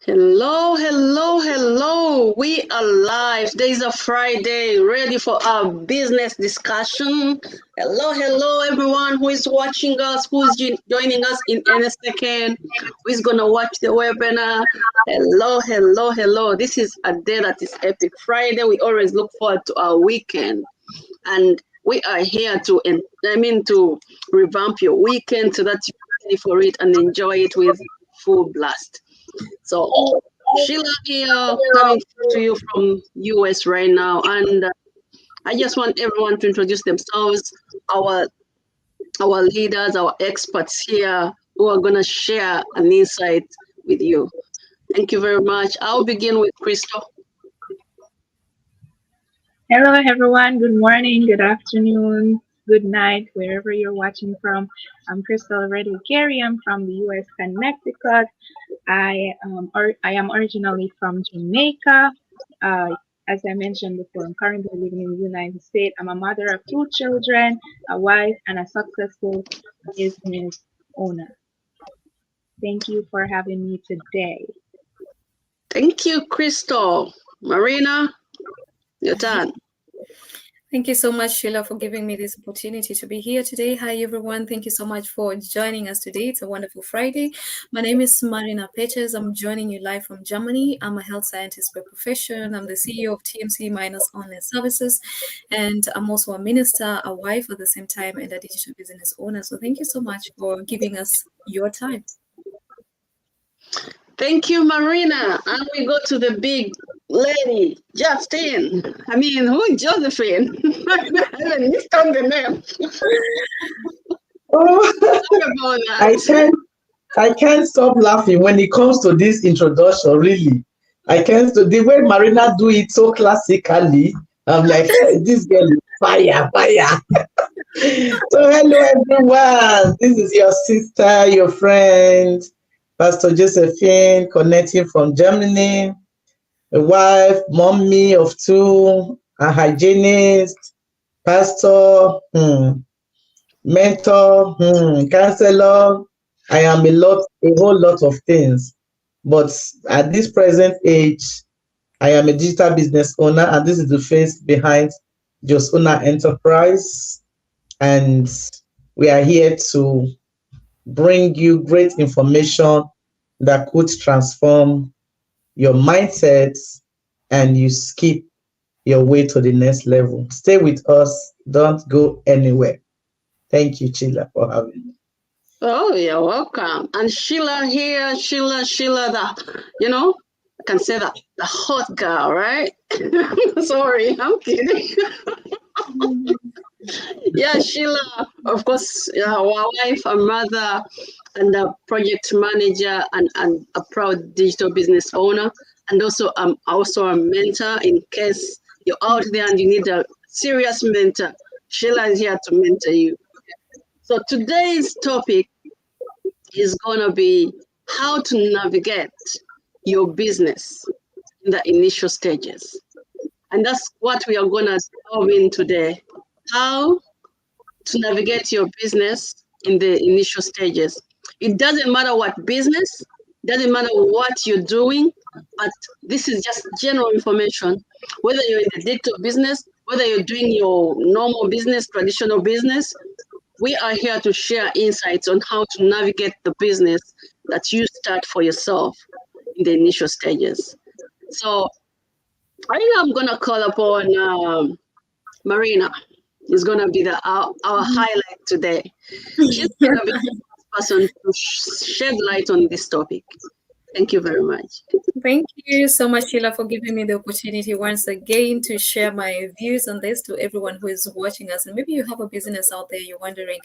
Hello, hello, hello. We are live. Today is a Friday, ready for our business discussion. Hello, hello, everyone who is watching us, who is joining us in any second, who is going to watch the webinar. Hello, hello, hello. This is a day that is epic. Friday, we always look forward to our weekend. And we are here to revamp your weekend so that you're ready for it and enjoy it with full blast. So Sheila here, coming to you from US right now, and I just want everyone to introduce themselves, our our leaders, our experts here, who are going to share an insight with you. Thank you very much. I'll begin with Crystal. Hello, everyone. Good morning, good afternoon, good night, wherever you're watching from. I'm Crystal Reddy Gary. I'm from the U.S. Connecticut. I am originally from Jamaica. As I mentioned before, I'm currently living in the United States. I'm a mother of two children, a wife, and a successful business owner. Thank you for having me today. Thank you, Crystal. Marina, your turn. Thank you so much, Sheila, for giving me this opportunity to be here today. Hi, everyone. Thank you so much for joining us today. It's a wonderful Friday. My name is Marina Peters. I'm joining you live from Germany. I'm a health scientist by profession. I'm the CEO of TMC Minus Online Services. And I'm also a minister, a wife at the same time, and a digital business owner. So thank you so much for giving us your time. Thank you, Marina. And we go to the big lady, Justine. Who is Josephine? I haven't missed on the name. I can't stop laughing when it comes to this introduction, really. I can't. The way Marina do it so classically, I'm like, this girl is fire. So hello, everyone. This is your sister, your friend, Pastor Josephine, connecting from Germany, a wife, mommy of two, a hygienist, pastor, mentor, counselor. I am a whole lot of things. But at this present age, I am a digital business owner, and this is the face behind Josuna Enterprise. And we are here to bring you great information that could transform your mindsets and you skip your way to the next level. Stay with us. Don't go anywhere. Thank you, Sheila, for having me. Oh, you're welcome. And Sheila here, Sheila, I can say that, the hot girl, right? Sorry, I'm kidding. Yeah, Sheila, of course, our wife, a mother, and a project manager, and a proud digital business owner. And also, I'm also a mentor in case you're out there and you need a serious mentor. Sheila is here to mentor you. So today's topic is going to be how to navigate your business in the initial stages. And that's what we are going to delve in today. How to navigate your business in the initial stages. It doesn't matter what business, doesn't matter what you're doing, but this is just general information. Whether you're in the digital business, whether you're doing your normal business, traditional business, we are here to share insights on how to navigate the business that you start for yourself in the initial stages. So I am going to call upon Marina. Is going to be our highlight today. She's going to be the person to shed light on this topic. Thank you very much. Thank you so much, Sheila, for giving me the opportunity once again to share my views on this to everyone who is watching us. And maybe you have a business out there, you're wondering,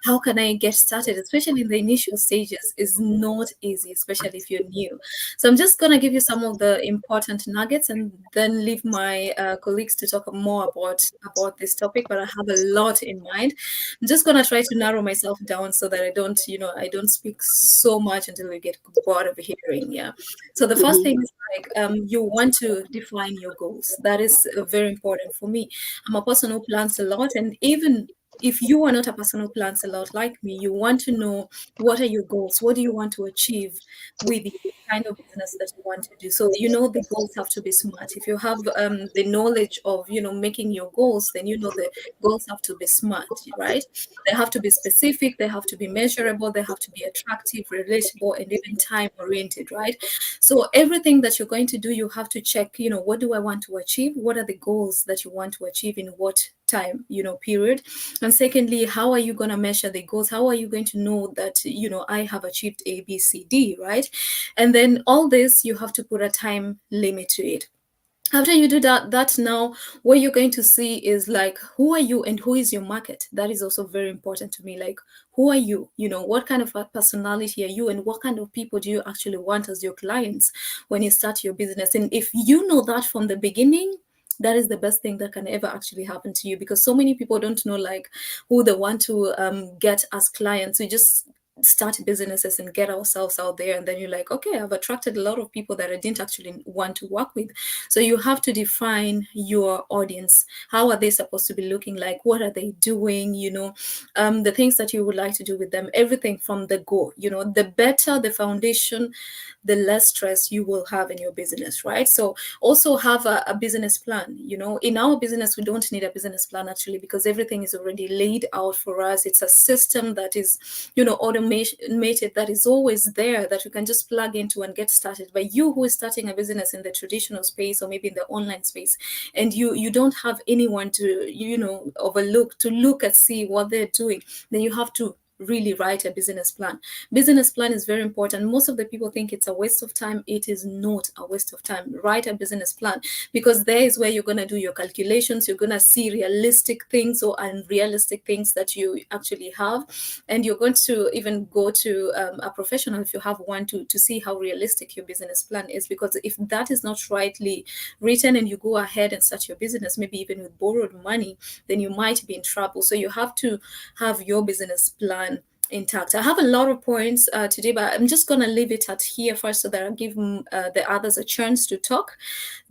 how can I get started? Especially in the initial stages, is not easy, especially if you're new. So I'm just going to give you some of the important nuggets and then leave my colleagues to talk more about this topic. But I have a lot in mind. I'm just going to try to narrow myself down so that I don't speak so much until we get bored of hearing. Yeah. So the first thing is you want to define your goals. That is very important for me. I'm a person who plans a lot, and even if you are not a person who plans a lot like me, you want to know what are your goals, what do you want to achieve with the kind of business that you want to do. So the goals have to be smart. If you have the knowledge of making your goals, then the goals have to be smart, right? They have to be specific, they have to be measurable, they have to be attractive, relatable, and even time oriented, right? So everything that you're going to do, you have to check, what do I want to achieve? What are the goals that you want to achieve in what time, period? And secondly, how are you going to measure the goals? How are you going to know that, I have achieved A, B, C, D, right? And then all this, you have to put a time limit to it. After you do that now what you're going to see is like, who are you and who is your market? That is also very important to me. Like, who are you? What kind of a personality are you, and what kind of people do you actually want as your clients when you start your business? And if you know that from the beginning, that is the best thing that can ever actually happen to you, because so many people don't know like who they want to get as clients. We just start businesses and get ourselves out there, and then you're like, okay, I've attracted a lot of people that I didn't actually want to work with. So you have to define your audience. How are they supposed to be looking like? What are they doing? The things that you would like to do with them, everything from the go. The better the foundation, the less stress you will have in your business, right? So also have a business plan. In our business, we don't need a business plan actually, because everything is already laid out for us. It's a system that is, automated, that is always there, that you can just plug into and get started. But you who is starting a business in the traditional space or maybe in the online space, and you don't have anyone to overlook, to look and see what they're doing, then you have to really write a business plan. Business plan is very important. Most of the people think it's a waste of time. It is not a waste of time. Write a business plan, because there is where you're going to do your calculations. You're going to see realistic things or unrealistic things that you actually have, and you're going to even go to a professional, if you have one, to see how realistic your business plan is. Because if that is not rightly written and you go ahead and start your business, maybe even with borrowed money, then you might be in trouble. So you have to have your business plan intact. I have a lot of points today, but I'm just going to leave it at here first, so that I'll give the others a chance to talk,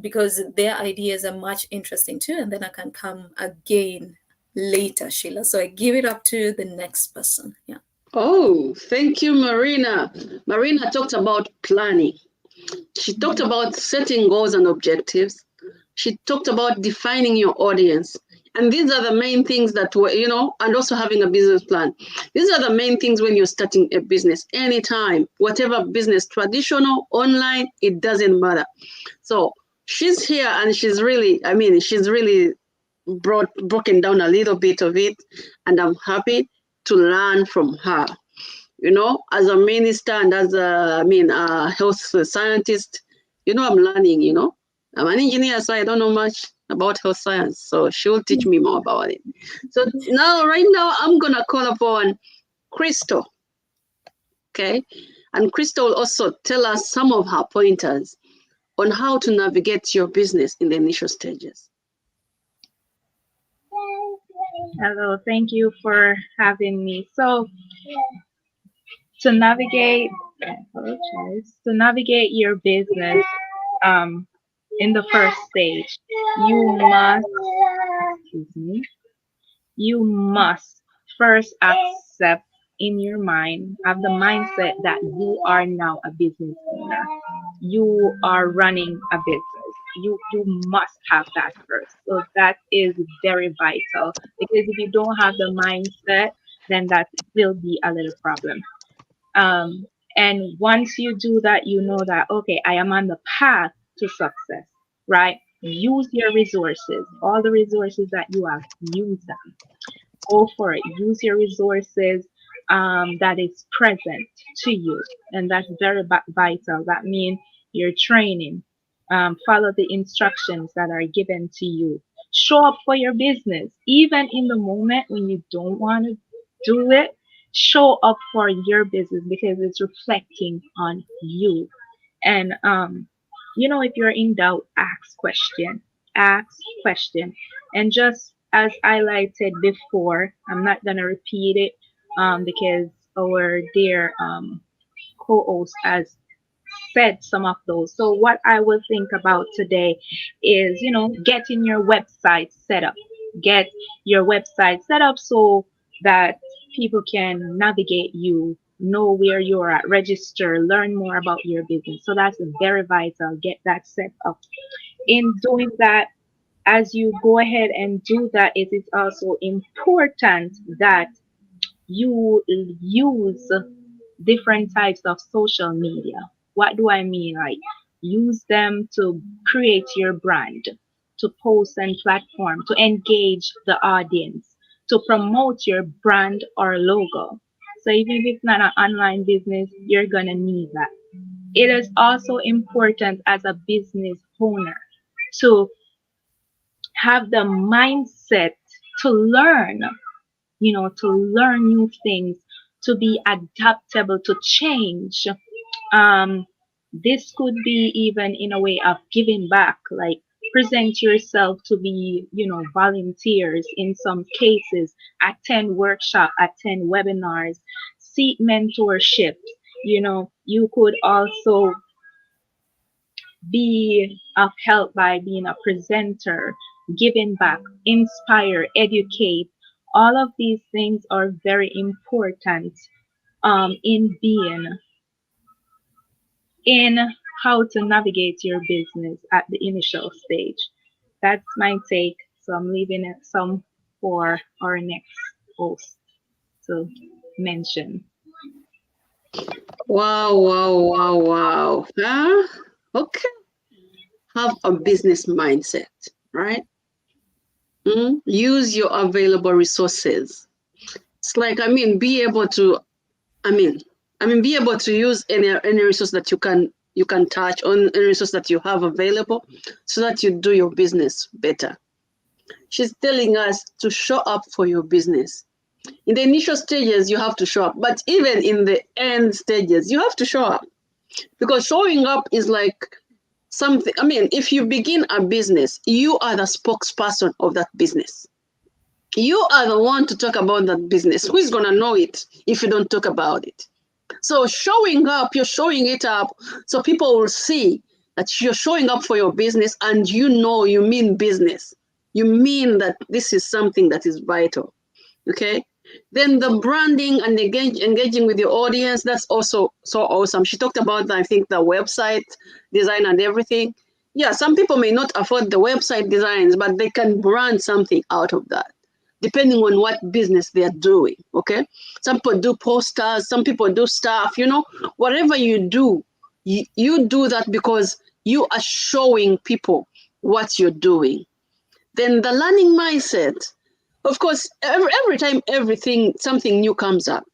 because their ideas are much interesting too, and then I can come again later, Sheila. So I give it up to the next person. Yeah. Oh, thank you, Marina. Marina talked about planning. She talked about setting goals and objectives. She talked about defining your audience. And these are the main things that were, and also having a business plan. These are the main things when you're starting a business, anytime, whatever business, traditional, online, it doesn't matter. So she's here, and she's really broken down a little bit of it, and I'm happy to learn from her. As a minister and as a health scientist, I'm learning. I'm an engineer, so I don't know much about health science. So she'll teach me more about it. So right now, I'm gonna call upon Crystal. Okay, and Crystal will also tell us some of her pointers on how to navigate your business in the initial stages. Hello, thank you for having me. So to navigate your business in the first stage, you must first accept in your mind, have the mindset that you are now a business owner. You are running a business. You must have that first. So that is very vital, because if you don't have the mindset, then that will be a little problem. And once you do that, you know that, okay, I am on the path to success, right? Use your resources, all the resources that you have, use them. Go for it. Use your resources that is present to you. And that's very vital. That means your training. Follow the instructions that are given to you. Show up for your business, even in the moment when you don't want to do it. Show up for your business, because it's reflecting on you. And if you're in doubt, ask question. Ask question. And just as I highlighted before, I'm not gonna repeat it because our dear co-host has said some of those. So what I will think about today is, getting your website set up. get your website set up so that people can navigate you, know where you're at, register, learn more about your business. So that's very vital. Get that set up. In doing that, as you go ahead and do that, it is also important that you use different types of social media. What do I mean? Like, use them to create your brand, to post and platform, to engage the audience, to promote your brand or logo. So even if it's not an online business, you're gonna need that. It is also important as a business owner to have the mindset to learn, to learn new things, to be adaptable to change. Um, this could be even in a way of giving back, like present yourself to be, volunteers in some cases, attend workshop, attend webinars, seek mentorship. You could also be of help by being a presenter, giving back, inspire, educate. All of these things are very important in being in how to navigate your business at the initial stage. That's my take. So I'm leaving it some for our next host to mention. Wow, wow, wow, wow. Huh? Okay. Have a business mindset, right? Use your available resources. It's like, be able to, I mean, be able to use any resource that you can touch on, any resource that you have available, so that you do your business better. She's telling us to show up for your business. In the initial stages, you have to show up, but even in the end stages, you have to show up, because showing up is like something. If you begin a business, you are the spokesperson of that business. You are the one to talk about that business. Who is going to know it if you don't talk about it? So showing up, you're showing it up so people will see that you're showing up for your business, and you mean business. You mean that this is something that is vital. Okay? Then the branding and engaging with your audience, that's also so awesome. She talked about, I think, the website design and everything. Yeah, some people may not afford the website designs, but they can brand something out of that, depending on what business they are doing, okay? Some people do posters, some people do stuff, whatever you do, you do that because you are showing people what you're doing. Then the learning mindset, of course, every time something new comes up.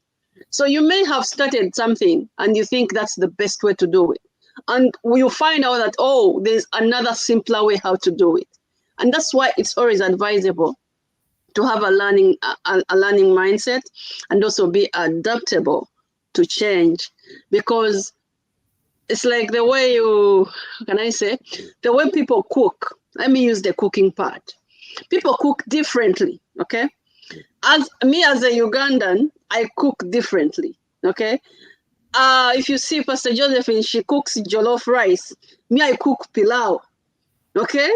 So you may have started something and you think that's the best way to do it. And you find out that, there's another simpler way how to do it. And that's why it's always advisable to have a learning mindset, and also be adaptable to change, because it's like the way the way people cook. Let me use the cooking part. People cook differently, okay? As a Ugandan, I cook differently, okay? If you see Pastor Josephine, she cooks jollof rice. Me, I cook pilau. Okay,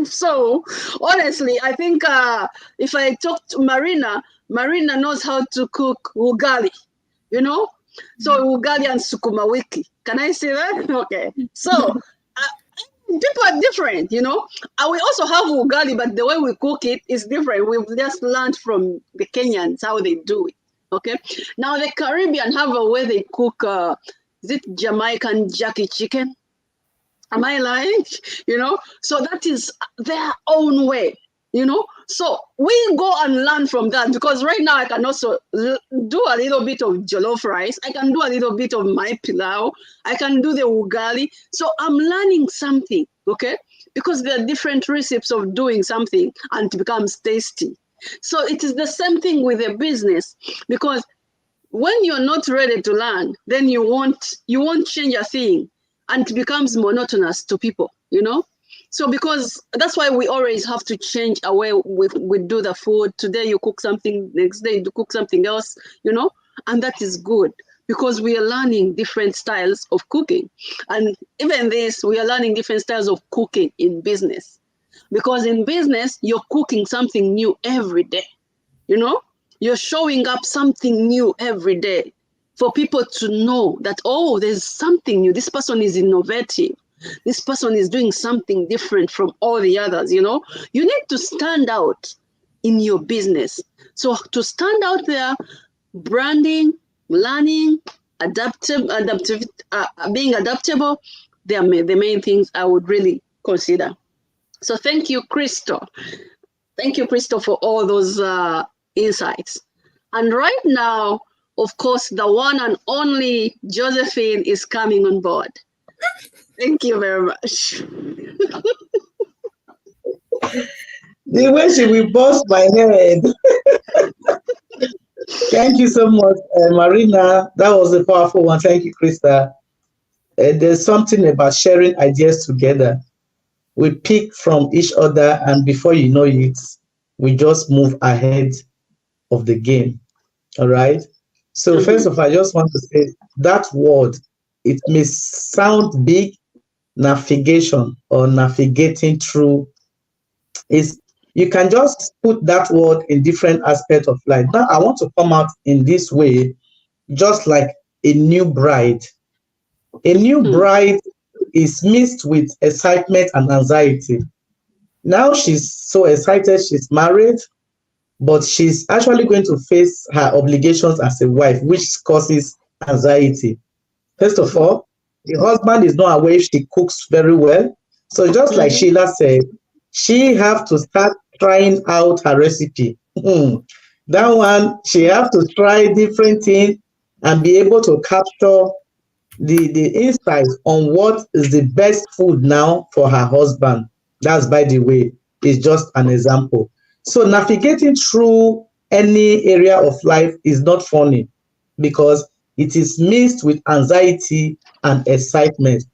so honestly, I think if I talk to Marina knows how to cook ugali, so ugali and sukuma wiki. Can I say that? Okay, so people are different, and we also have ugali, but the way we cook it is different. We've just learned from the Kenyans how they do it. Okay, now the Caribbean have a way they cook. Is it Jamaican jerky chicken? Am I lying? So that is their own way, So we go and learn from that, because right now I can also do a little bit of jollof rice. I can do a little bit of my pilau. I can do the ugali. So I'm learning something, okay? Because there are different recipes of doing something and it becomes tasty. So it is the same thing with a business, because when you're not ready to learn, then you won't change a thing. And it becomes monotonous to people, So because that's why we always have to change our way we do the food. Today you cook something, next day you cook something else, and that is good, because we are learning different styles of cooking. And even this, we are learning different styles of cooking in business. Because in business, you're cooking something new every day. You know, you're showing up something new every day for people to know that, oh, there's something new. This person is innovative. This person is doing something different from all the others. You know, you need to stand out in your business. So to stand out there, branding, learning, being adaptable, they are the main things I would really consider. So thank you, Crystal. Thank you, Crystal, for all those insights. And right now, of course, the one and only Josephine is coming on board. Thank you very much. The way she will bust my head. Thank you so much, Marina. That was a powerful one. Thank you, Krista. There's something about sharing ideas together. We pick from each other, and before you know it, we just move ahead of the game. All right? So first of all, I just want to say that word, it may sound big, navigation or navigating through, is you can just put that word in different aspects of life. Now, I want to come out in this way, just like a new bride. A new bride is mixed with excitement and anxiety. Now she's so excited, she's married, but she's actually going to face her obligations as a wife, which causes anxiety. First of all, the husband is not aware if she cooks very well. So just like Sheila said, she have to start trying out her recipe. That one, she have to try different things and be able to capture the insight on what is the best food now for her husband. That's, by the way, is just an example. So navigating through any area of life is not funny because it is mixed with anxiety and excitement.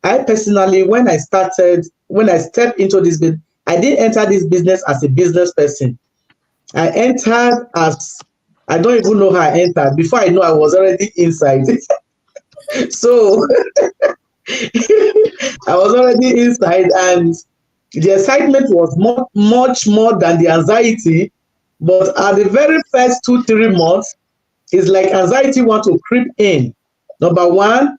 I personally, when I stepped into this business, I didn't enter this business as a business person. I entered as, I don't even know how I entered. Before I know, I was already inside. So I was already inside, and the excitement was much more than the anxiety. But at the very first 2-3 months, it's like anxiety wants to creep in. Number one,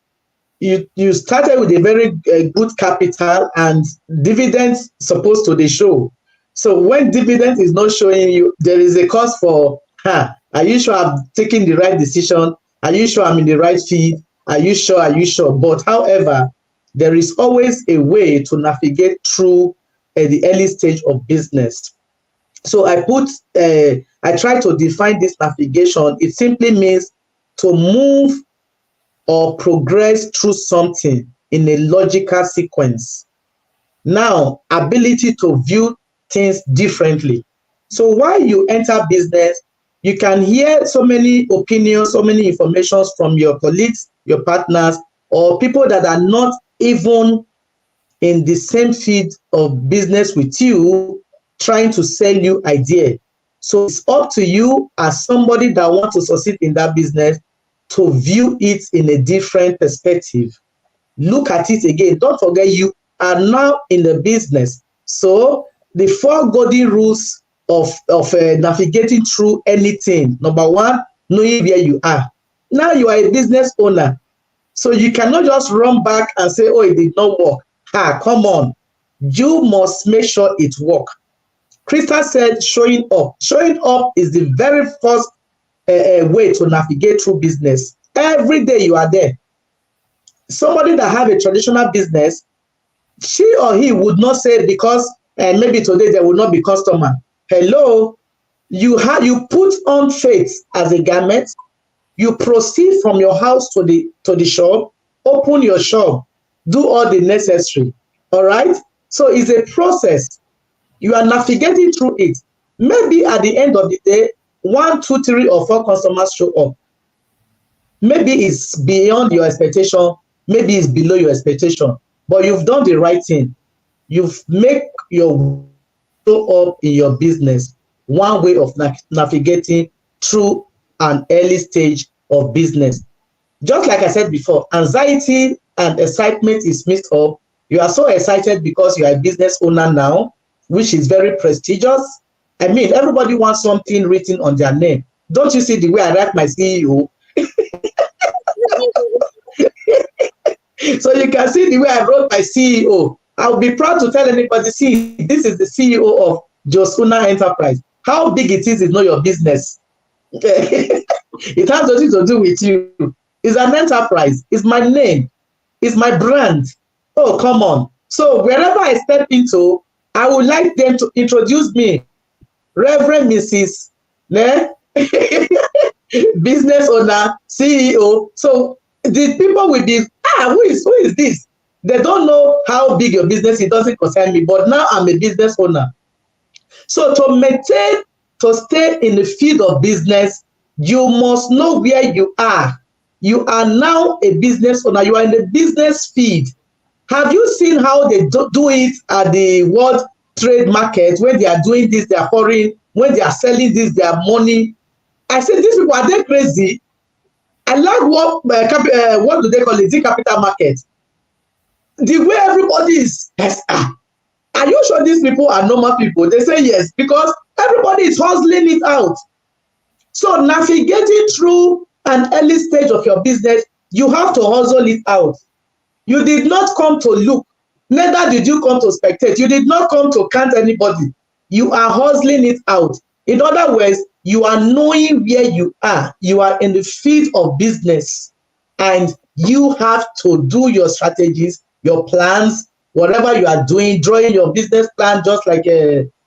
you started with a very good capital, and dividends supposed to be show. So when dividend is not showing you, there is a cause for, are you sure I'm taking the right decision? Are you sure I'm in the right field? Are you sure? Are you sure? But however, there is always a way to navigate through the early stage of business. So I try to define this navigation. It simply means to move or progress through something in a logical sequence. Now, ability to view things differently. So while you enter business, you can hear so many opinions, so many informations from your colleagues, your partners, or people that are not even in the same field of business with you, trying to sell you ideas. So it's up to you as somebody that wants to succeed in that business to view it in a different perspective. Look at it again. Don't forget, you are now in the business. So the 4 golden rules of navigating through anything. Number one, knowing where you are. Now you are a business owner. So you cannot just run back and say, oh, it did not work. Come on. You must make sure it works. Krista said showing up. Showing up is the very first way to navigate through business. Every day you are there. Somebody that have a traditional business, she or he would not say because maybe today there will not be customer. Hello, you put on faith as a garment. You proceed from your house to the shop, open your shop, do all the necessary. All right. So it's a process. You are navigating through it. Maybe at the end of the day, 1, 2, 3, or 4 customers show up. Maybe it's beyond your expectation. Maybe it's below your expectation. But you've done the right thing. You've made your show up in your business. One way of navigating through an early stage of business. Just like I said before, anxiety and excitement is mixed up. You are so excited because you are a business owner now. which is very prestigious. I mean, everybody wants something written on their name. Don't you see the way I write my CEO? So you can see the way I wrote my CEO. I'll be proud to tell anybody, see, this is the CEO of Josuna Enterprise. How big it is not your business. It has nothing to do with you. It's an enterprise. It's my name. It's my brand. Oh, come on. So wherever I step into, I would like them to introduce me. Reverend Mrs. Business owner, CEO. So the people will be, who is this? They don't know how big your business is. It doesn't concern me. But now I'm a business owner. So to stay in the field of business, you must know where you are. You are now a business owner. You are in the business field. Have you seen how they do it at the World Trade Market? When they are doing this, they are pouring. When they are selling this, they are money. I said, these people, are they crazy? I like what do they call it? The capital market. The way everybody is, are you sure these people are normal people? They say yes, because everybody is hustling it out. So navigating through an early stage of your business, you have to hustle it out. You did not come to look, neither did you come to spectate. You did not come to count anybody. You are hustling it out. In other words, you are knowing where you are. You are in the field of business, and you have to do your strategies, your plans, whatever you are doing, drawing your business plan, just like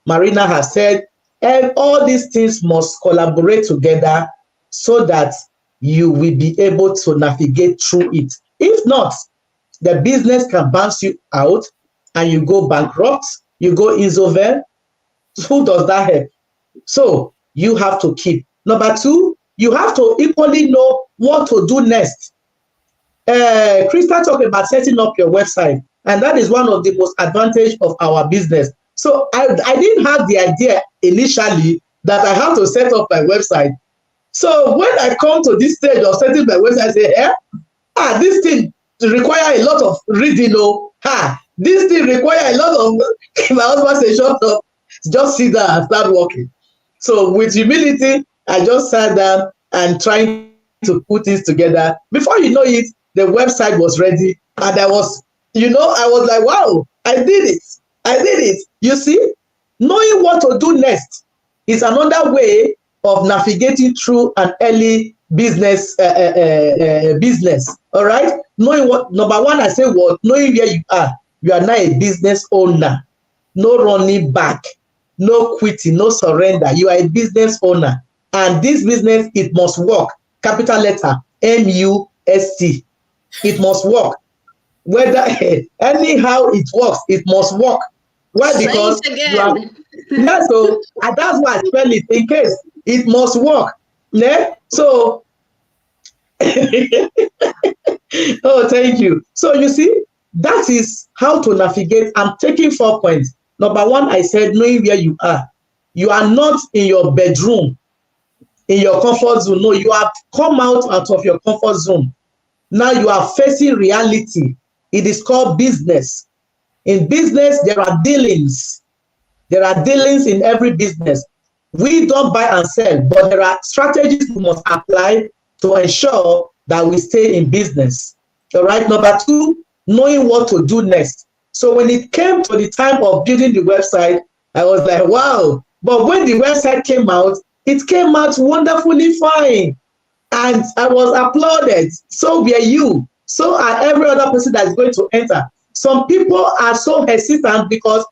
Marina has said. And all these things must collaborate together so that you will be able to navigate through it. If not, the business can bounce you out and you go bankrupt, you go insolvent. Who does that help? So you have to keep. Number two, you have to equally know what to do next. Krista talked about setting up your website, and that is one of the most advantage of our business. So I didn't have the idea initially that I have to set up my website. So when I come to this stage of setting my website, I say, this thing require a lot of reading. This thing require a lot of, my husband said, shut up, just sit down and start working. So with humility, I just sat down and trying to put this together. Before you know it, the website was ready. And I was like, wow, I did it. You see, knowing what to do next is another way of navigating through an early business. All right. Knowing what, number one, I say what, knowing where you are. You are now a business owner. No running back, no quitting, no surrender. You are a business owner. And this business, it must work. Capital letter, MUST. It must work. Whether anyhow it works, it must work. Why? Because so and that's why I spell it in case it must work. Yeah. So oh, thank you. So you see, that is how to navigate. I'm taking 4 points. Number one, I said knowing where you are. You are not in your bedroom, in your comfort zone. No, you have come out of your comfort zone. Now you are facing reality. It is called business. In business, there are dealings. There are dealings in every business. We don't buy and sell, but there are strategies we must apply to ensure that we stay in business. All right. Number two, knowing what to do next. So when it came to the time of building the website, I was like, wow. But when the website came out, it came out wonderfully fine. And I was applauded. So were you. So are every other person that's going to enter. Some people are so hesitant because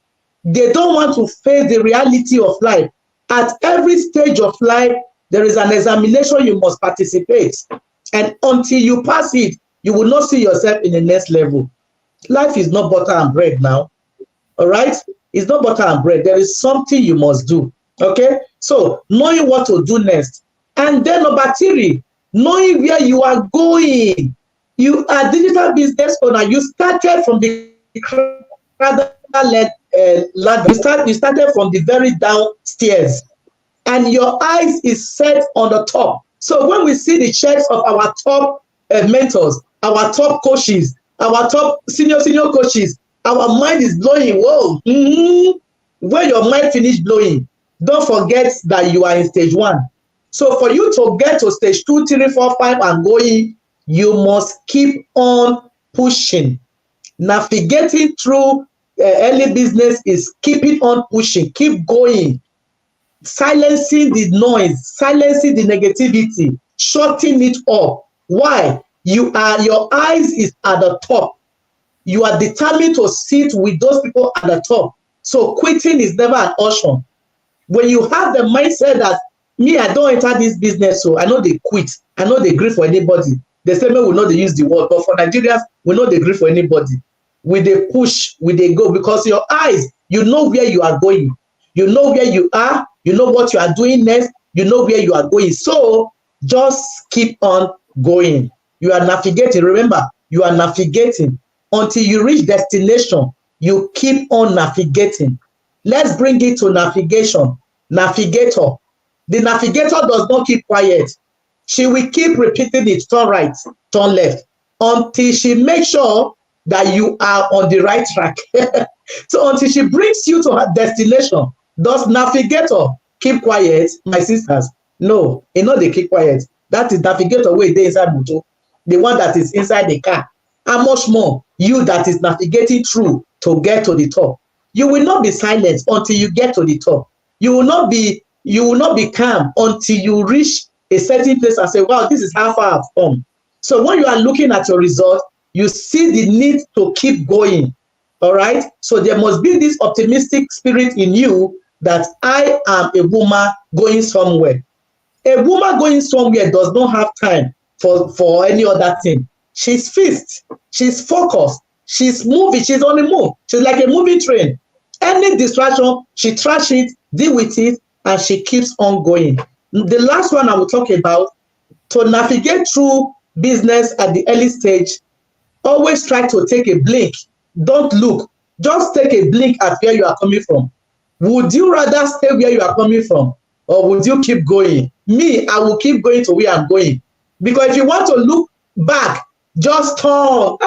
they don't want to face the reality of life. At every stage of life, there is an examination you must participate. And until you pass it, you will not see yourself in the next level. Life is not butter and bread now. All right? It's not butter and bread. There is something you must do. Okay? So knowing what to do next. And then number three, knowing where you are going. You are digital business owner. You started from the ladder. You started from the very downstairs, and your eyes is set on the top. So when we see the checks of our top mentors, our top coaches, our top senior coaches, our mind is blowing. Whoa! When your mind finish blowing, don't forget that you are in stage 1. So for you to get to stage 2, 3, 4, 5 and going, you must keep on pushing. Navigating through early business is keeping on pushing, keep going, silencing the noise, silencing the negativity, shutting it up. Why? Your eyes is at the top. You are determined to sit with those people at the top. So quitting is never an option. When you have the mindset that me, I don't enter this business, so I know they quit. I know they grieve for anybody. The same way we know they use the word, but for Nigerians, we know they grieve for anybody. We they push, we they go, because your eyes, you know where you are going. You know where you are. You know what you are doing next. You know where you are going. So just keep on going. You are navigating. Remember, you are navigating until you reach destination. You keep on navigating. Let's bring it to navigation. Navigator. The navigator does not keep quiet. She will keep repeating it, turn right, turn left, until she makes sure that you are on the right track. So until she brings you to her destination, does navigator keep quiet, my sisters? No, you know they keep quiet. That is navigator way they inside motor, the one that is inside the car. How much more you that is navigating through to get to the top? You will not be silent until you get to the top. You will not be calm until you reach a certain place and say, wow, this is how far I've come. So when you are looking at your result, you see the need to keep going. All right. So there must be this optimistic spirit in you that I am a woman going somewhere. A woman going somewhere does not have time for any other thing. She's fixed. She's focused. She's moving. She's on the move. She's like a moving train. Any distraction, she trash it, deal with it, and she keeps on going. The last one I will talk about, to navigate through business at the early stage, always try to take a blink. Don't look. Just take a blink at where you are coming from. Would you rather stay where you are coming from, or would you keep going? Me, I will keep going to where I'm going. Because if you want to look back, just turn.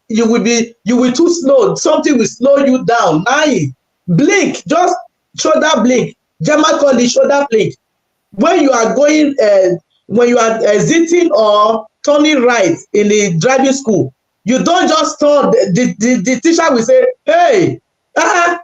You will too slow. Something will slow you down. Blink. Just shoulder blink. German call it shoulder blink. When you are going, when you are exiting or turning right in the driving school, you don't just turn. The teacher will say, hey,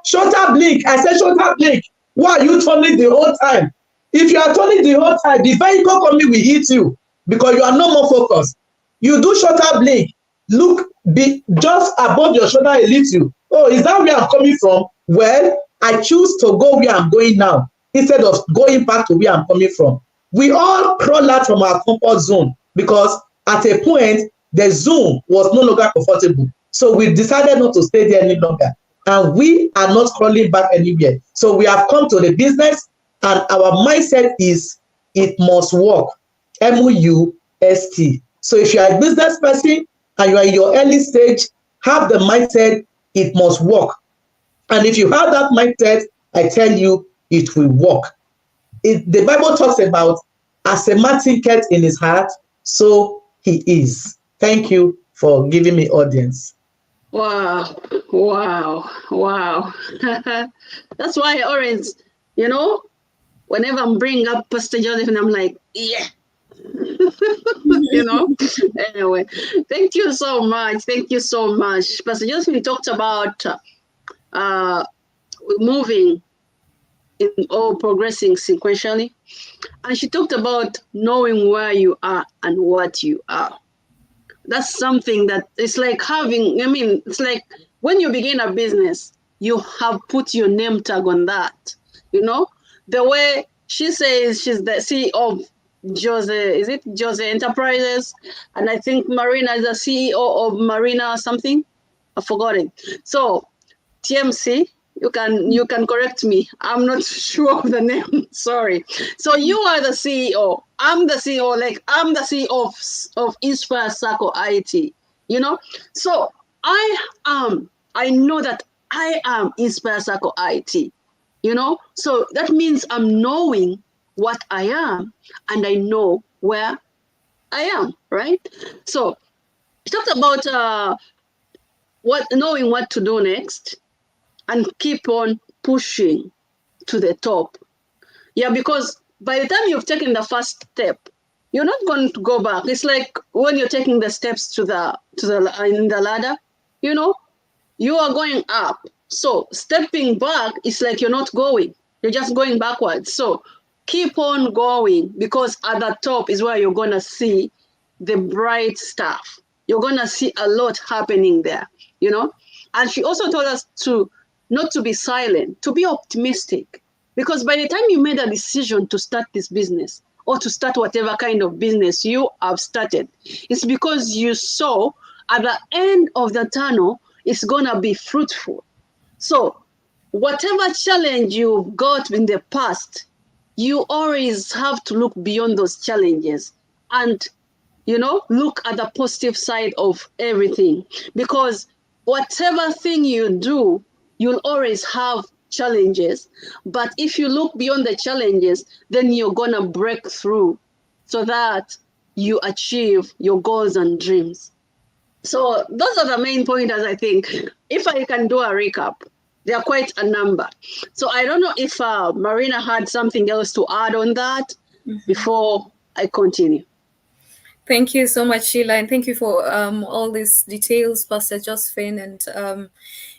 shoulder blink. I said shoulder blink. Why are you turning the whole time? If you are turning the whole time, the vehicle coming will hit you because you are no more focused. You do shoulder blink. Look, be just above your shoulder a little. Oh, is that where I'm coming from? Well, I choose to go where I'm going now instead of going back to where I'm coming from. We all crawl out from our comfort zone because at a point, the zone was no longer comfortable. So we decided not to stay there any longer. And we are not crawling back anywhere. So we have come to the business, and our mindset is it must work. MUST. So if you are a business person and you are in your early stage, have the mindset it must work. And if you have that mindset, I tell you, it will work. The Bible talks about as a man thinketh in his heart, so he is. Thank you for giving me audience. Wow. That's why, Orange, whenever I'm bringing up Pastor Joseph, and I'm like, yeah. Anyway, thank you so much. Pastor Joseph, we talked about moving or progressing sequentially, and she talked about knowing where you are and what you are. That's something that it's like it's like when you begin a business, you have put your name tag on that. The way she says she's the CEO of Jose Enterprises, and I think Marina is the CEO of Marina something. I forgot it. So TMC, you can correct me. I'm not sure of the name. Sorry. So you are the CEO. I'm the CEO. Like I'm the CEO of Inspire Circle IT. So I know that I am Inspire Circle IT. So that means I'm knowing what I am, and I know where I am, right? So we talked about knowing what to do next, and keep on pushing to the top. Yeah, because by the time you've taken the first step, you're not going to go back. It's like when you're taking the steps in the ladder, you know, you are going up. So stepping back is like you're not going. You're just going backwards. So keep on going, because at the top is where you're going to see the bright stuff. You're going to see a lot happening there, you know. And she also told us to not to be silent, to be optimistic. Because by the time you made a decision to start this business or to start whatever kind of business you have started, it's because you saw at the end of the tunnel, it's going to be fruitful. So whatever challenge you got in the past, you always have to look beyond those challenges and, you know, look at the positive side of everything. Because whatever thing you do, you'll always have challenges. But if you look beyond the challenges, then you're going to break through so that you achieve your goals and dreams. So those are the main pointers, I think. If I can do a recap, there are quite a number. So I don't know if Marina had something else to add on that before I continue. Thank you so much, Sheila, and thank you for all these details, Pastor Josephine, and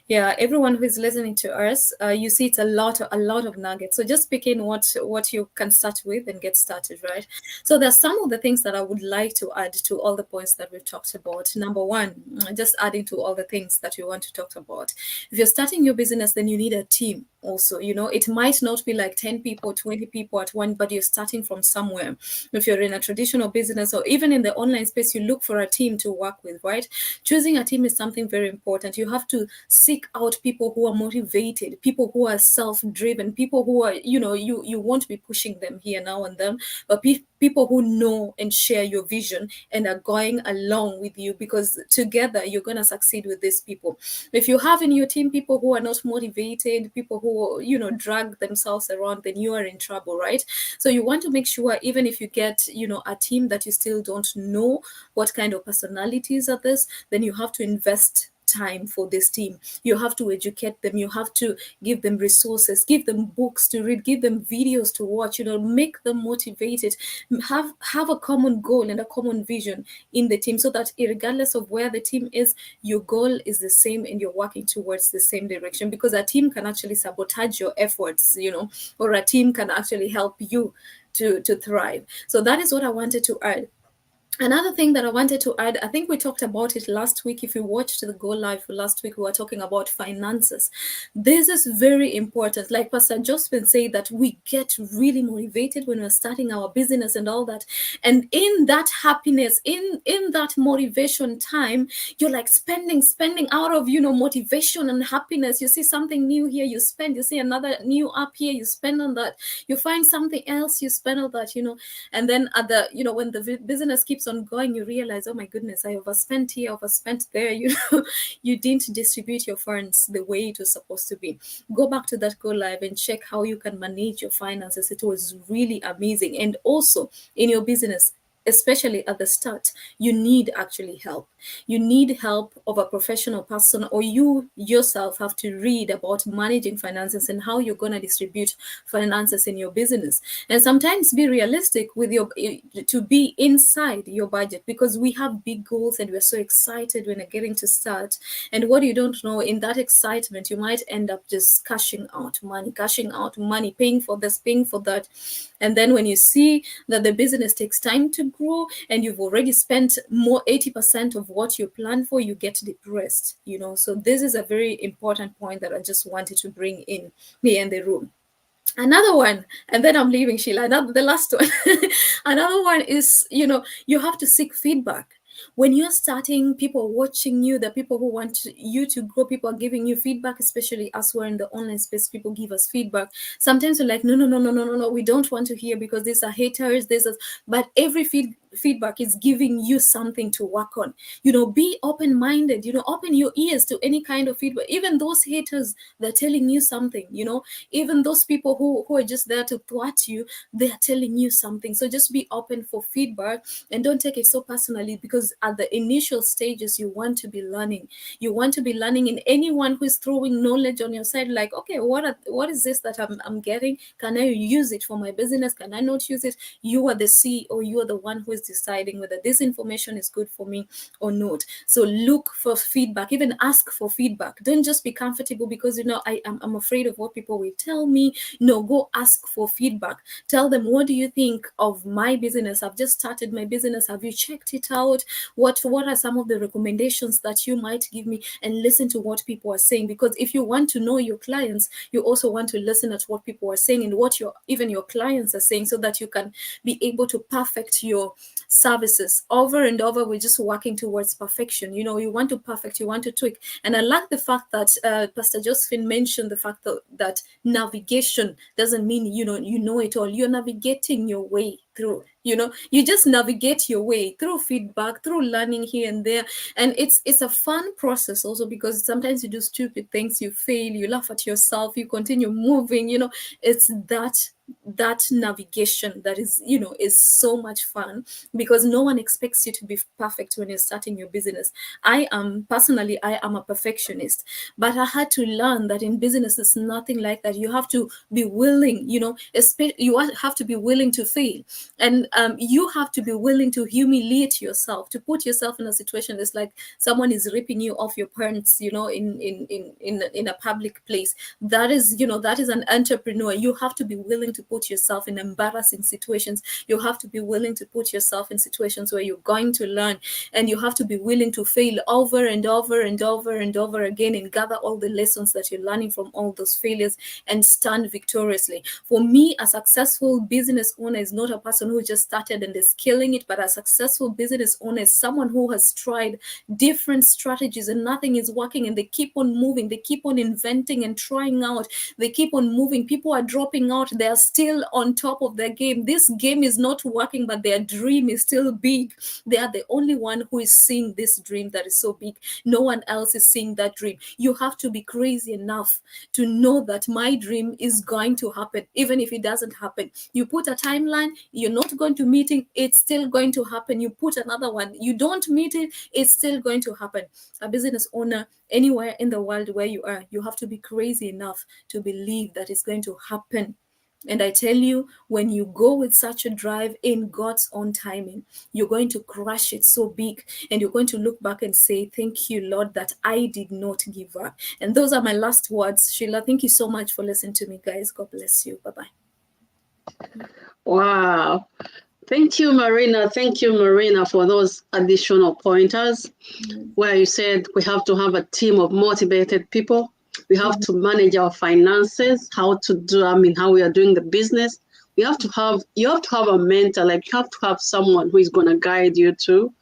yeah, everyone who is listening to us. You see, it's a lot of nuggets. So just pick in what you can start with and get started, right? So there's some of the things that I would like to add to all the points that we've talked about. Number one, just adding to all the things that we want to talk about. If you're starting your business, then you need a team. Also, you know, it might not be like 10 people, 20 people at one, but you're starting from somewhere. If you're in a traditional business or even in the online space, you look for a team to work with, right? Choosing a team is something very important. You have to seek out people who are motivated, people who are self-driven, people who are, you know, you won't be pushing them here now and then, but people who know and share your vision and are going along with you, because together you're going to succeed with these people. If you have in your team people who are not motivated, people who, you know, drag themselves around, then you are in trouble, right? So you want to make sure, even if you get, you know, a team that you still don't know what kind of personalities are this, then you have to invest time for this team. You have to educate them. You have to give them resources, give them books to read, give them videos to watch, you know, make them motivated, have a common goal and a common vision in the team, so that regardless of where the team is, your goal is the same and you're working towards the same direction. Because a team can actually sabotage your efforts, you know, or a team can actually help you to thrive. So that is what I wanted to add. Another thing that I wanted to add, I think we talked about it last week. If you watched the Go Live last week, we were talking about finances. This is very important. Like Pastor Josephine said, that we get really motivated when we're starting our business and all that. And in that happiness, in that motivation time, you're like spending out of, you know, motivation and happiness. You see something new here, you spend. You see another new app here, you spend on that. You find something else, you spend on that, you know. And then at the, you know, when the business keeps on going, you realize, oh my goodness, I overspent here, overspent there. You know, you didn't distribute your funds the way it was supposed to be. Go back to that Go Live and check how you can manage your finances. It was really amazing. And also in your business, especially at the start, you need actually help. You need help of a professional person, or you yourself have to read about managing finances and how you're going to distribute finances in your business. And sometimes be realistic with your, to be inside your budget, because we have big goals and we're so excited when we're getting to start. And what you don't know, in that excitement, you might end up just cashing out money, paying for this, paying for that. And then when you see that the business takes time to grow and you've already spent more 80% of what you plan for, you get depressed, you know. So this is a very important point that I just wanted to bring in here in the room. Another one, and then I'm leaving, Sheila, the last one. Another one is, you know, you have to seek feedback. When you're starting, people are watching you, the people who want you to grow, people are giving you feedback, especially us who are in the online space, people give us feedback. Sometimes we're like, no, we don't want to hear because these are haters, but every feedback is giving you something to work on. Be open-minded, open your ears to any kind of feedback. Even those haters, they're telling you something, even those people who are just there to thwart you, they're telling you something. So just be open for feedback and don't take it so personally, because at the initial stages, you want to be learning. You want to be learning, in anyone who is throwing knowledge on your side, like, okay, what is this that I'm getting? Can I use it for my business? Can I not use it? You are the CEO. You are the one who is deciding whether this information is good for me or not. So look for feedback. Even ask for feedback. Don't just be comfortable because I'm afraid of what people will tell me. No, go ask for feedback. Tell them, what do you think of my business? I've just started my business. Have you checked it out? What are some of the recommendations that you might give me? And listen to what people are saying, because if you want to know your clients, you also want to listen at what people are saying and what even your clients are saying, so that you can be able to perfect your services over and over. We're just working towards perfection. You want to perfect, you want to tweak. And I like the fact that Pastor Josephine mentioned the fact that navigation doesn't mean you know it all. You're navigating your way through. You just navigate your way through feedback, through learning here and there. And it's a fun process also, because sometimes you do stupid things, you fail, you laugh at yourself, you continue moving. It's that navigation that is so much fun, because no one expects you to be perfect when you're starting your business. I am a perfectionist, but I had to learn that in business it's nothing like that. You have to be willing, you have to be willing to fail, and you have to be willing to humiliate yourself, to put yourself in a situation that's like someone is ripping you off your pants, in a public place. That is an entrepreneur. You have to be willing to put yourself in embarrassing situations. You have to be willing to put yourself in situations where you're going to learn, and you have to be willing to fail over and over and over and over again, and gather all the lessons that you're learning from all those failures and stand victoriously. For me, a successful business owner is not a person who just started and is killing it, but a successful business owner is someone who has tried different strategies and nothing is working, and they keep on moving, they keep on inventing and trying out, they keep on moving. People are dropping out, they are still on top of their game. This game is not working, but their dream is still big. They are the only one who is seeing this dream that is so big. No one else is seeing that dream. You have to be crazy enough to know that my dream is going to happen, even if it doesn't happen. You put a timeline, you're not going to meet it, it's still going to happen. You put another one, you don't meet it, it's still going to happen. A business owner, anywhere in the world where you are, you have to be crazy enough to believe that it's going to happen. And I tell you, when you go with such a drive in God's own timing, you're going to crush it so big, and you're going to look back and say, thank you, Lord, that I did not give up. And those are my last words. Sheila, thank you so much for listening to me, guys. God bless you. Bye-bye. Wow. Thank you, Marina. Thank you, Marina, for those additional pointers where you said we have to have a team of motivated people. We have to manage our finances, how we are doing the business. You have to have a mentor, like you have to have someone who is going to guide you too.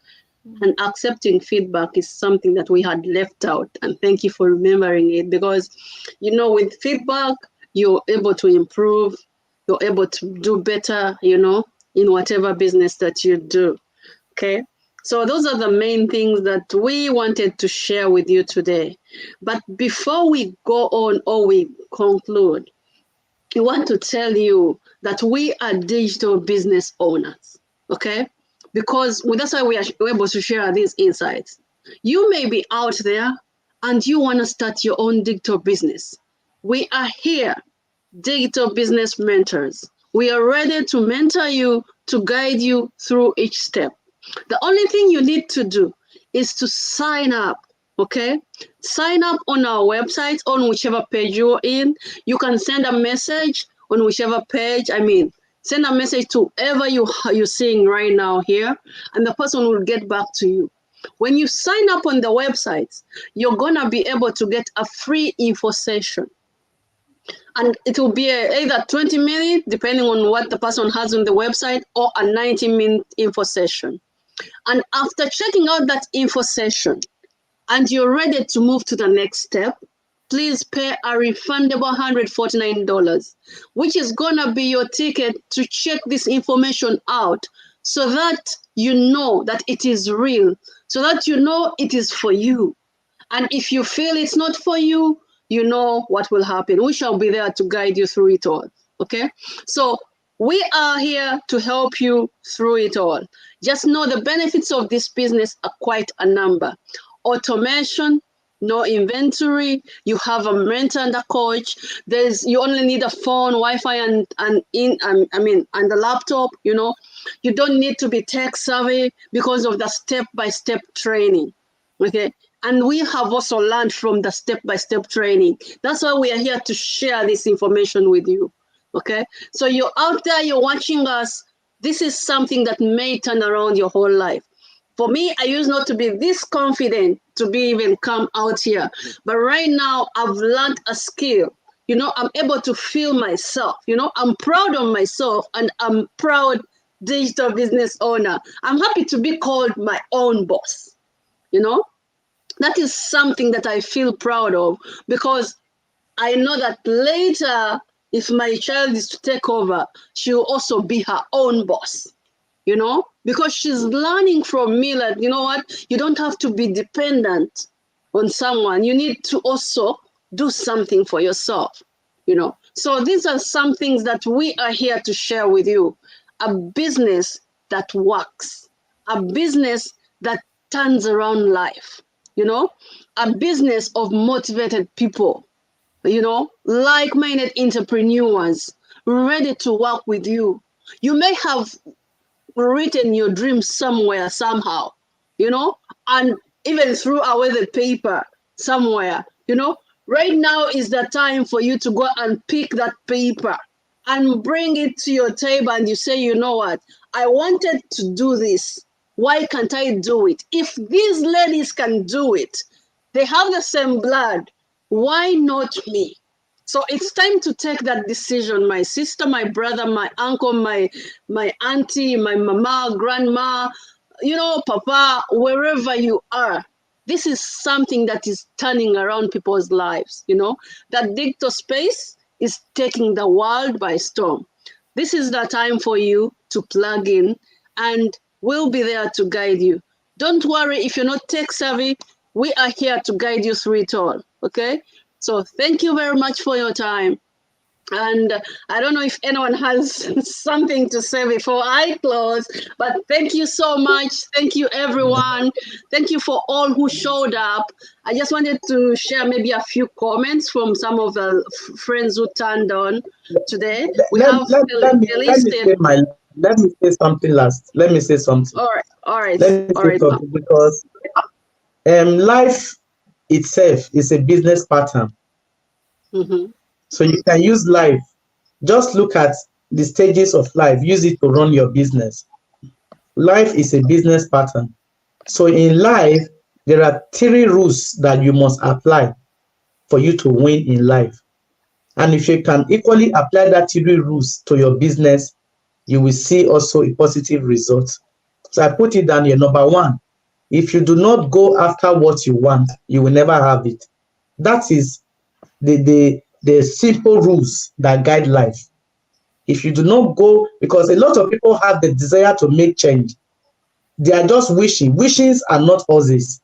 And accepting feedback is something that we had left out. And thank you for remembering it, because, with feedback, you're able to improve, you're able to do better, in whatever business that you do. Okay. So those are the main things that we wanted to share with you today. But before we go on or we conclude, we want to tell you that we are digital business owners, okay? Because that's why we're able to share these insights. You may be out there and you want to start your own digital business. We are here, digital business mentors. We are ready to mentor you, to guide you through each step. The only thing you need to do is to sign up, okay? Sign up on our website, on whichever page you're in. You can send a message on whichever page. Send a message to whoever you're seeing right now here, and the person will get back to you. When you sign up on the website, you're going to be able to get a free info session. And it will be either 20 minutes, depending on what the person has on the website, or a 90-minute info session. And after checking out that info session and you're ready to move to the next step, please pay a refundable $149, which is going to be your ticket to check this information out, so that you know that it is real, so that you know it is for you. And if you feel it's not for you, you know what will happen. We shall be there to guide you through it all. Okay? So we are here to help you through it all. Just know the benefits of this business are quite a number. Automation, no inventory, you have a mentor and a coach. You only need a phone, Wi-Fi, and the laptop. You know, you don't need to be tech savvy because of the step-by-step training. Okay, and we have also learned from the step-by-step training. That's why we are here to share this information with you. Okay, so you're out there, you're watching us. This is something that may turn around your whole life. For me, I used not to be this confident to be even come out here. But right now, I've learned a skill. You know, I'm able to feel myself. You know, I'm proud of myself, and I'm proud digital business owner. I'm happy to be called my own boss. You know, that is something that I feel proud of, because I know that later, if my child is to take over, she will also be her own boss. You know, because she's learning from me that, you know what, you don't have to be dependent on someone. You need to also do something for yourself, you know. So these are some things that we are here to share with you. A business that works, a business that turns around life, you know, a business of motivated people, you know, like-minded entrepreneurs ready to work with you. You may have written your dreams somewhere, somehow, you know, and even threw away the paper somewhere, you know. Right now is the time for you to go and pick that paper and bring it to your table, and you say, you know what, I wanted to do this. Why can't I do it? If these ladies can do it, they have the same blood, why not me? So it's time to take that decision, my sister, my brother, my uncle, my auntie, my mama, grandma, you know, papa, wherever you are. This is something that is turning around people's lives, you know. That digital space is taking the world by storm. This is the time for you to plug in, and we'll be there to guide you. Don't worry if you're not tech savvy, we are here to guide you through it all, okay? So thank you very much for your time. And I don't know if anyone has something to say before I close, but thank you so much. Thank you, everyone. Thank you for all who showed up. I just wanted to share maybe a few comments from some of the friends who turned on today. Let me say something last. Let me say something. All right. Let me say something, because life itself is a business pattern. Mm-hmm. So you can use life. Just look at the stages of life. Use it to run your business. Life is a business pattern. So in life, there are 3 rules that you must apply for you to win in life. And if you can equally apply that 3 rules to your business, you will see also a positive result. So I put it down here. Number 1, if you do not go after what you want, you will never have it. That is the simple rules that guide life. If you do not go, because a lot of people have the desire to make change, they are just wishing. Wishes are not horses.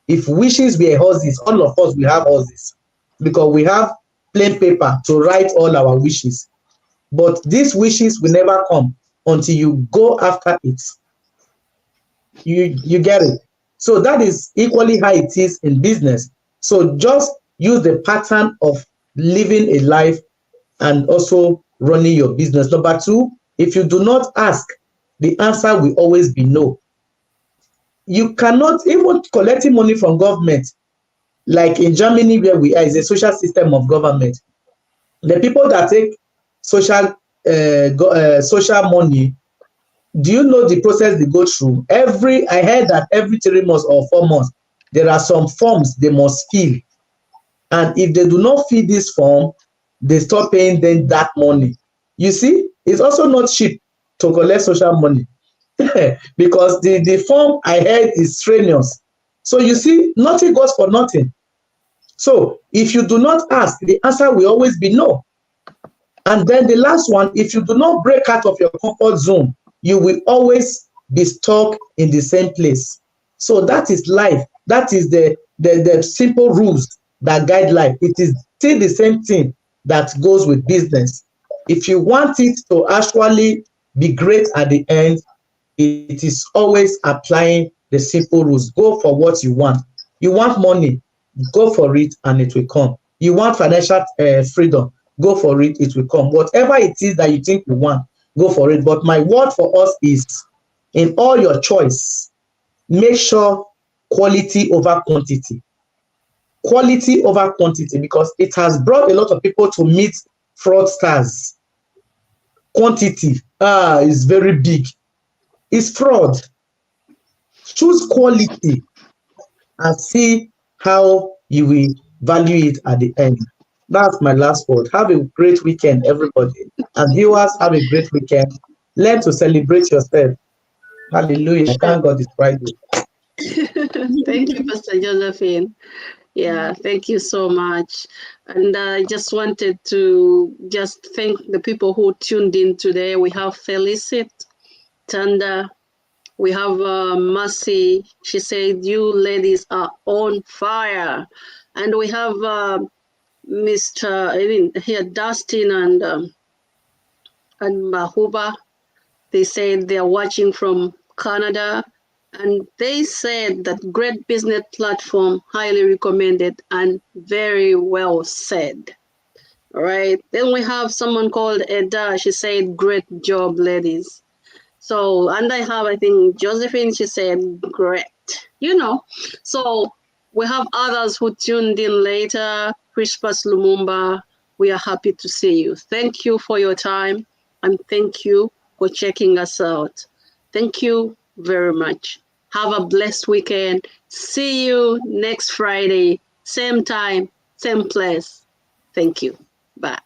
If wishes were horses, all of us will have horses, because we have plain paper to write all our wishes. But these wishes will never come until you go after it. You get it? So that is equally how it is in business. So just use the pattern of living a life and also running your business. Number 2, if you do not ask, the answer will always be no. You cannot, even collecting money from government, like in Germany where we are, is a social system of government. The people that take social money, do you know the process they go through? I heard that every 3 months or 4 months, there are some forms they must fill. And if they do not fill this form, they stop paying them that money. You see, it's also not cheap to collect social money because the form I heard is strenuous. So you see, nothing goes for nothing. So if you do not ask, the answer will always be no. And then the last one, if you do not break out of your comfort zone, you will always be stuck in the same place. So that is life. That is the simple rules that guide life. It is still the same thing that goes with business. If you want it to actually be great at the end, it is always applying the simple rules. Go for what you want. You want money, go for it and it will come. You want financial freedom, go for it, it will come. Whatever it is that you think you want, go for it. But my word for us is, in all your choice, make sure quality over quantity. Quality over quantity, because it has brought a lot of people to meet fraudsters. Quantity is very big. It's fraud. Choose quality and see how you will value it at the end. That's my last word. Have a great weekend, everybody. And viewers, have a great weekend. Learn to celebrate yourself. Hallelujah. Thank God it's Friday. Thank you, Pastor Josephine. Yeah, thank you so much. And I just wanted to just thank the people who tuned in today. We have Felicit, Tanda, we have Mercy. She said, you ladies are on fire. And we have Dustin and Mahuba. They said they're watching from Canada. And they said that great business platform, highly recommended and very well said. All right. Then we have someone called Eda. She said, great job, ladies. So, and I have, I think, Josephine, she said, great. So we have others who tuned in later. Crispus Lumumba, we are happy to see you. Thank you for your time and thank you for checking us out. Thank you very much. Have a blessed weekend. See you next Friday, same time, same place. Thank you. Bye.